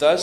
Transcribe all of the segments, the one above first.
10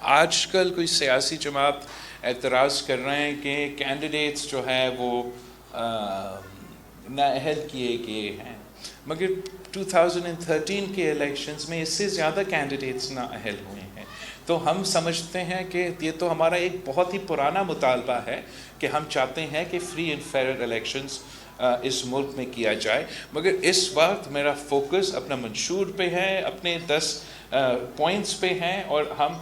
آج کل کوئی سیاسی جماعت اعتراض کر رہے ہیں کہ کینڈیڈیٹس جو ہیں وہ نااہل کیے گئے ہیں، مگر 2013 کے الیکشنز میں اس سے زیادہ کینڈیڈیٹس نااہل ہوئے ہیں. تو ہم سمجھتے ہیں کہ یہ تو ہمارا ایک بہت ہی پرانا مطالبہ ہے کہ ہم چاہتے ہیں کہ فری اینڈ فیئر الیکشنز اس ملک میں کیا جائے، مگر اس وقت میرا فوکس اپنا منشور پہ ہے، اپنے 10 پوائنٹس پہ ہیں، اور ہم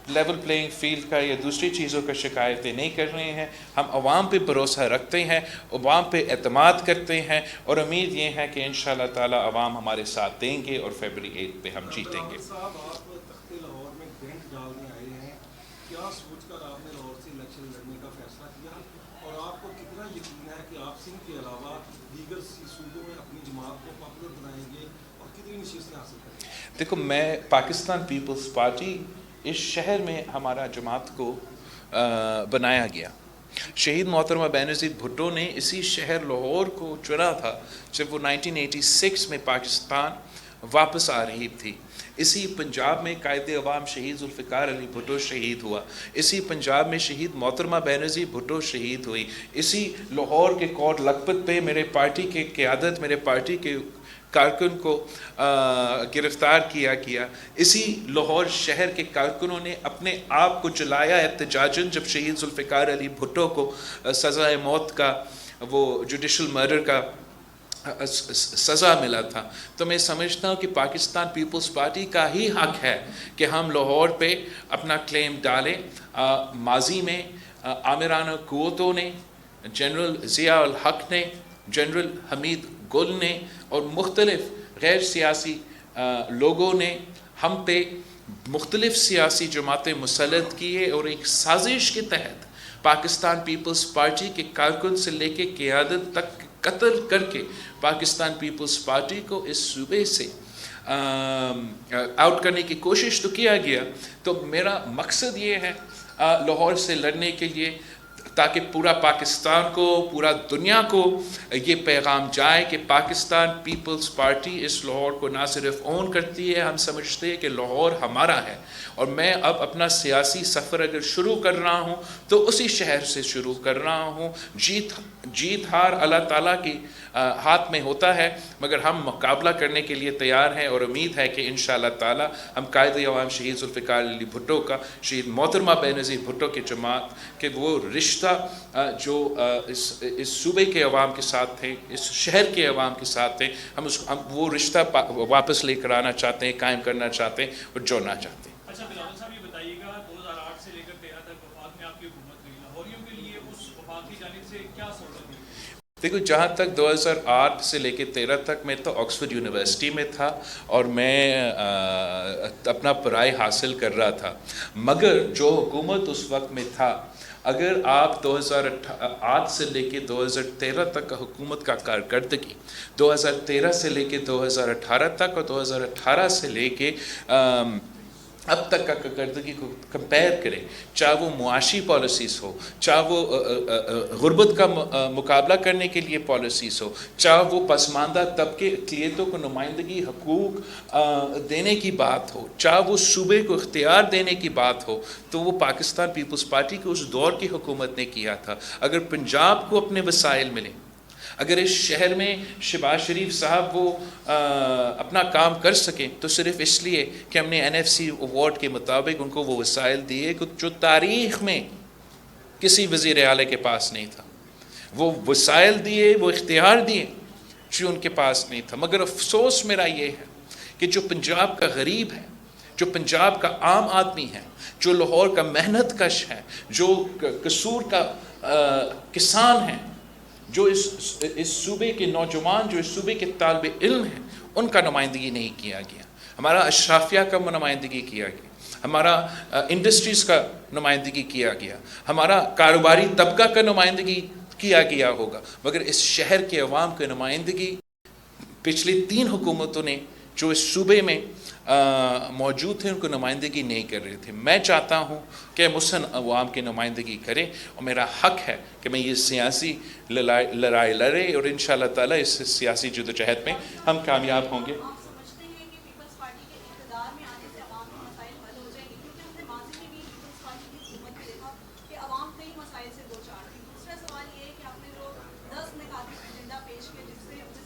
لیول پلینگ فیلڈ کا یا دوسری چیزوں کا شکایتیں نہیں کر رہے ہیں. ہم عوام پہ بھروسہ رکھتے ہیں، عوام پہ اعتماد کرتے ہیں، اور امید یہ ہے کہ انشاءاللہ تعالی عوام ہمارے ساتھ دیں گے اور فیبرری 8 پہ ہم جیتیں گے. صاحب آپ تخت لاہور میں ڈینٹ ڈالنے آئے ہیں، کیا سوچ کر آپ نے لاہور سے الیکشن لڑنے کا فیصلہ کیا، اور آپ کو کتنا یقین ہے کہ آپ سندھ کے علاوہ دیگر صوبوں میں اپنی جماعت کو پاپولر بنائیں گے اور کتنی نشستیں حاصل کریں گے؟ دیکھو، میں پاکستان پیپلز پارٹی اس شہر میں ہمارا جماعت کو بنایا گیا. شہید محترمہ بینظیر بھٹو نے اسی شہر لاہور کو چنا تھا جب وہ 1986 میں پاکستان واپس آ رہی تھی. اسی پنجاب میں قائد عوام شہید ذوالفقار علی بھٹو شہید ہوا، اسی پنجاب میں شہید محترمہ بینظیر بھٹو شہید ہوئی، اسی لاہور کے کوٹ لکھپت پہ میرے پارٹی کے قیادت، میرے پارٹی کے کارکن کو گرفتار کیا گیا. اسی لاہور شہر کے کارکنوں نے اپنے آپ کو جلایا احتجاجاً جب شہید ذوالفقار علی بھٹو کو سزائے موت کا، وہ جوڈیشل مرڈر کا سزا ملا تھا. تو میں سمجھتا ہوں کہ پاکستان پیپلز پارٹی کا ہی حق ہے کہ ہم لاہور پہ اپنا کلیم ڈالیں. ماضی میں عامرانہ قوتوں نے، جنرل ضیاء الحق نے، جنرل حمید گل نے اور مختلف غیر سیاسی لوگوں نے ہم پہ مختلف سیاسی جماعتیں مسلط کیے، اور ایک سازش کے تحت پاکستان پیپلز پارٹی کے کارکن سے لے کے قیادت تک قتل کر کے پاکستان پیپلز پارٹی کو اس صوبے سے آؤٹ کرنے کی کوشش تو کیا گیا. تو میرا مقصد یہ ہے لاہور سے لڑنے کے لیے، تاکہ پورا پاکستان کو، پورا دنیا کو یہ پیغام جائے کہ پاکستان پیپلز پارٹی اس لاہور کو نہ صرف اون کرتی ہے، ہم سمجھتے ہیں کہ لاہور ہمارا ہے. اور میں اب اپنا سیاسی سفر اگر شروع کر رہا ہوں تو اسی شہر سے شروع کر رہا ہوں. جیت ہار اللہ تعالیٰ کی ہاتھ میں ہوتا ہے، مگر ہم مقابلہ کرنے کے لیے تیار ہیں، اور امید ہے کہ انشاءاللہ تعالی ہم قائد عوام شہید ذوالفقار علی بھٹو کا، شہید محترمہ بینظیر بھٹو کی جماعت کے وہ رشتہ جو اس صوبے کے عوام کے ساتھ تھے، اس شہر کے عوام کے ساتھ تھے، ہم وہ رشتہ واپس لے کر آنا چاہتے ہیں، قائم کرنا چاہتے ہیں اور جوڑنا چاہتے ہیں. اچھا بلاول صاحب، یہ بتائیے گا 2008 سے لے کر 13 تک وفاق میں آپ کی حکومت رہی، لاہوریوں کے لیے اس وفاق کی جانب سے کیا سہولت ہوئی؟ دیکھو، جہاں تک 2008 سے لے کے 13 تک میں تو آکسفورڈ یونیورسٹی میں تھا اور میں اپنا پڑھائی حاصل کر رہا تھا، مگر جو حکومت اس وقت میں تھا، اگر آپ 2008 سے لے کے 2013 تک کا حکومت کا کارکردگی 2013 سے لے کے 2018 تک اور 2018 سے لے کے اب تک کا کارکردگی کو کمپیئر کریں، چاہے وہ معاشی پالیسیز ہو، چاہے وہ غربت کا مقابلہ کرنے کے لیے پالیسیز ہو، چاہے وہ پسماندہ طبقے اقلیتوں کو نمائندگی حقوق دینے کی بات ہو، چاہے وہ صوبے کو اختیار دینے کی بات ہو، تو وہ پاکستان پیپلز پارٹی کے اس دور کی حکومت نے کیا تھا. اگر پنجاب کو اپنے وسائل ملیں، اگر اس شہر میں شہباز شریف صاحب وہ اپنا کام کر سکیں، تو صرف اس لیے کہ ہم نے NFC ایوارڈ کے مطابق ان کو وہ وسائل دیے جو تاریخ میں کسی وزیر اعلیٰ کے پاس نہیں تھا. وہ وسائل دیے، وہ اختیار دیے جو ان کے پاس نہیں تھا. مگر افسوس میرا یہ ہے کہ جو پنجاب کا غریب ہے، جو پنجاب کا عام آدمی ہے، جو لاہور کا محنت کش ہے، جو قصور کا کسان ہے، جو اس صوبے کے نوجوان، جو اس صوبے کے طالب علم ہیں، ان کا نمائندگی نہیں کیا گیا. ہمارا اشرافیہ کا نمائندگی کیا گیا، ہمارا انڈسٹریز کا نمائندگی کیا گیا، ہمارا کاروباری طبقہ کا نمائندگی کیا گیا ہوگا، مگر اس شہر کے عوام کی نمائندگی پچھلی 3 حکومتوں نے جو اس صوبے میں موجود تھے ان کو نمائندگی نہیں کر رہے تھے. میں چاہتا ہوں کہ مسن عوام کی نمائندگی کرے، اور میرا حق ہے کہ میں یہ سیاسی لڑائی لڑے، اور انشاءاللہ تعالی اس سیاسی جدوجہد میں ہم کامیاب ہوں گے. آپ سمجھتے ہیں کہ پیپلز پارٹی کے اقتدار میں آنے سے عوام کے مسائل حل ہو جائیں گے؟ کیونکہ ہم نے ماضی میں بھی فائل سے دو چار تھی. دوسرا سوال یہ ہے کہ آپ نے جو 10 نکاتی ایجنڈا پیش کیا جس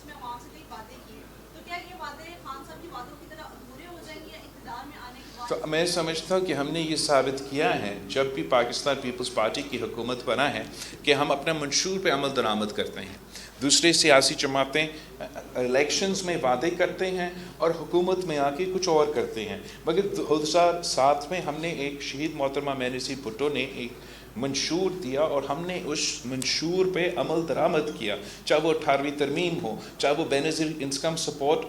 میں عوام سے کئی وعدے کیے, تو کیا یہ وعدے خان صاحب کی وعدوں کی طرح ادھورے ہو جائیں گے یا اقتدار میں آنے کے بعد؟ تو میں سمجھتا ہوں کہ ہم نے یہ ثابت کیا ہے جب بھی پاکستان پیپلز پارٹی کی حکومت بنا ہے کہ ہم اپنا منشور پہ عمل درآمد کرتے ہیں. دوسرے سیاسی جماعتیں الیکشنز میں وعدے کرتے ہیں اور حکومت میں آ کے کچھ اور کرتے ہیں, مگر 2007 میں ہم نے ایک شہید محترمہ مینسی بھٹو نے ایک منشور دیا اور ہم نے اس منشور پہ عمل درآمد کیا, چاہے وہ 18ویں ترمیم ہو, چاہے وہ بے نظیر انکم سپورٹ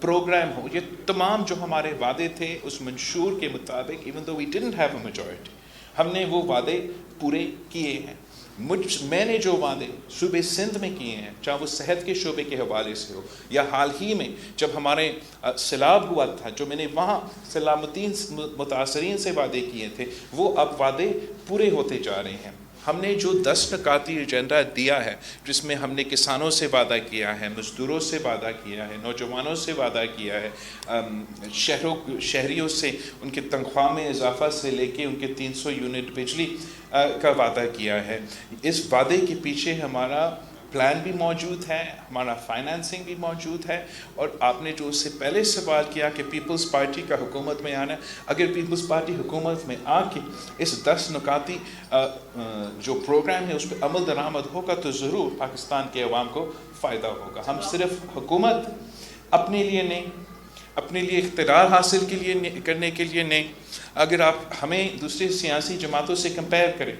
پروگرام ہو. یہ تمام جو ہمارے وعدے تھے اس منشور کے مطابق, even though we didn't have a majority, ہم نے وہ وعدے پورے کیے ہیں. میں نے جو وعدے صوبے سندھ میں کیے ہیں, چاہے وہ صحت کے شعبے کے حوالے سے ہو یا حال ہی میں جب ہمارے سیلاب ہوا تھا, جو میں نے وہاں سلامتی متاثرین سے وعدے کیے تھے, وہ اب وعدے پورے ہوتے جا رہے ہیں. ہم نے جو 10 نکاتی ایجنڈا دیا ہے, جس میں ہم نے کسانوں سے وعدہ کیا ہے, مزدوروں سے وعدہ کیا ہے, نوجوانوں سے وعدہ کیا ہے, شہریوں سے ان کے تنخواہ میں اضافہ سے لے کے ان کے 300 یونٹ بجلی کا وعدہ کیا ہے. اس وعدے کے پیچھے ہمارا پلان بھی موجود ہے, ہمارا فائنانسنگ بھی موجود ہے. اور آپ نے جو اس سے پہلے سوال کیا کہ پیپلز پارٹی کا حکومت میں آنا, اگر پیپلز پارٹی حکومت میں آ کے اس 10 نکاتی جو پروگرام ہے اس پہ عمل درآمد ہوگا تو ضرور پاکستان کے عوام کو فائدہ ہوگا. ہم صرف حکومت اپنے لیے نہیں, اپنے لیے اقتدار حاصل کے لیے کرنے کے لیے نہیں. اگر آپ ہمیں دوسری سیاسی جماعتوں سے کمپیئر کریں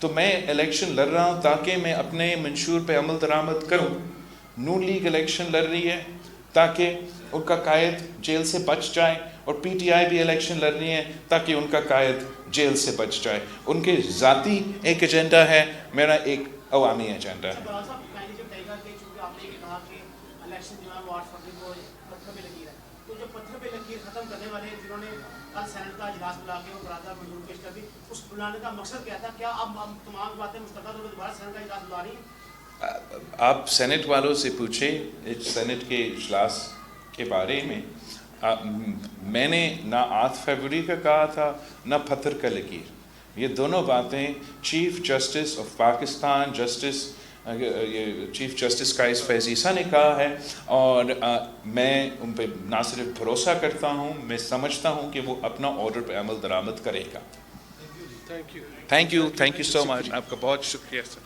تو میں الیکشن لڑ رہا ہوں تاکہ میں اپنے منشور پہ عمل درآمد کروں. نون لیگ الیکشن لڑ رہی ہے تاکہ ان کا قائد جیل سے بچ جائے, اور پی ٹی آئی بھی الیکشن لڑ رہی ہے تاکہ ان کا قائد جیل سے بچ جائے. ان کے ذاتی ایک ایجنڈا ہے, میرا ایک عوامی ایجنڈا ہے. آپ سینٹ والوں سے پوچھیں سینٹ کے اجلاس کے بارے میں. میں نے نہ 8 فروری کا کہا تھا نہ پتھر کا لکیر. یہ دونوں باتیں chief justice of Pakistan chief justice Qazi Faez Isa نے کہا ہے, اور میں ان پہ نہ صرف بھروسہ کرتا ہوں, میں سمجھتا ہوں کہ وہ اپنا آرڈر پہ عمل درآمد کرے گا. تھینک یو سو مچ. آپ کا بہت شکریہ سر.